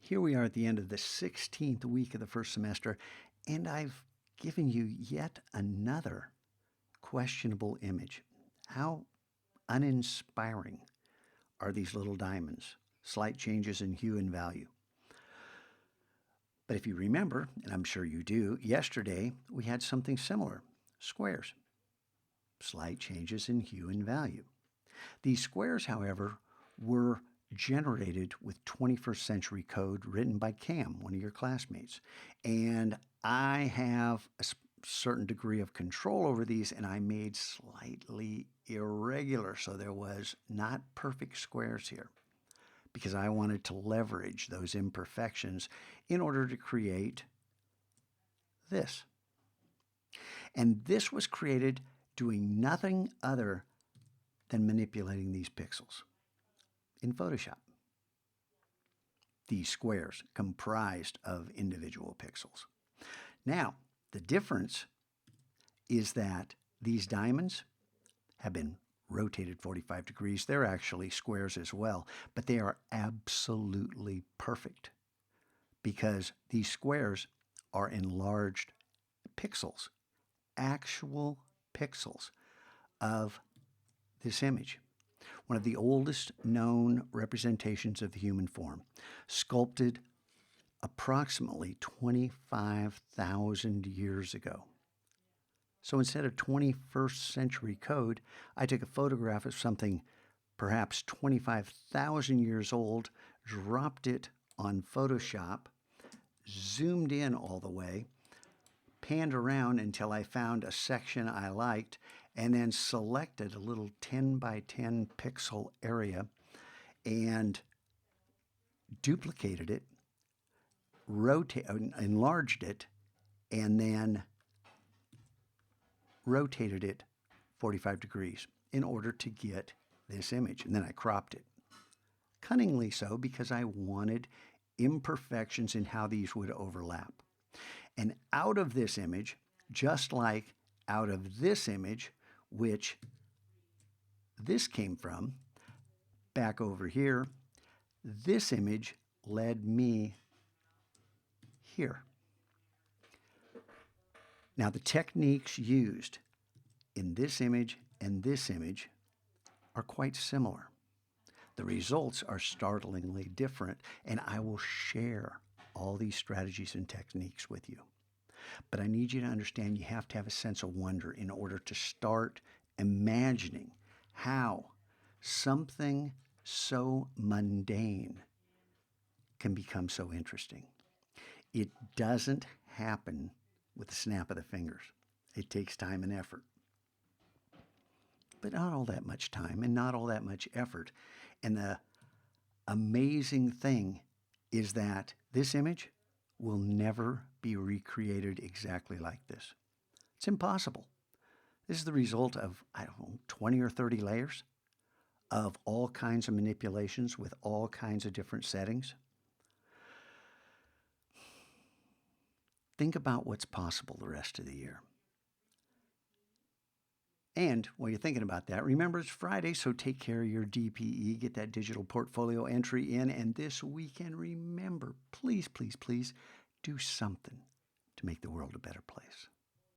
Here we are at the end of the 16th week of the first semester, and I've given you yet another questionable image. How uninspiring are these little diamonds? Slight changes in hue and value. But if you remember, and I'm sure you do, yesterday we had something similar. Squares. Slight changes in hue and value. These squares, however, were generated with 21st century code written by Cam, one of your classmates. And I have a certain degree of control over these, and I made slightly irregular. So there was not perfect squares here because I wanted to leverage those imperfections in order to create this. And this was created doing nothing other than manipulating these pixels in Photoshop. These squares comprised of individual pixels. Now, the difference is that these diamonds have been rotated 45 degrees. They're actually squares as well, but they are absolutely perfect because these squares are enlarged pixels, actual pixels of this image. One of the oldest known representations of the human form, sculpted approximately 25,000 years ago. So instead of 21st century code, I took a photograph of something perhaps 25,000 years old, dropped it on Photoshop, zoomed in all the way, panned around until I found a section I liked, and then selected a little 10 by 10 pixel area and duplicated it, enlarged it, and then rotated it 45 degrees in order to get this image. And then I cropped it. Cunningly so, because I wanted imperfections in how these would overlap. And out of this image, just like out of this image, which this came from, back over here, this image led me here. Now, the techniques used in this image and this image are quite similar. The results are startlingly different, and I will share all these strategies and techniques with you. But I need you to understand you have to have a sense of wonder in order to start imagining how something so mundane can become so interesting. It doesn't happen with the snap of the fingers. It takes time and effort. But not all that much time and not all that much effort. And the amazing thing is that this image will never be recreated exactly like this. It's impossible. This is the result of, 20 or 30 layers of all kinds of manipulations with all kinds of different settings. Think about what's possible the rest of the year. And while you're thinking about that, remember it's Friday, so take care of your DPE, get that digital portfolio entry in, and this weekend, remember, please, please, please, do something to make the world a better place.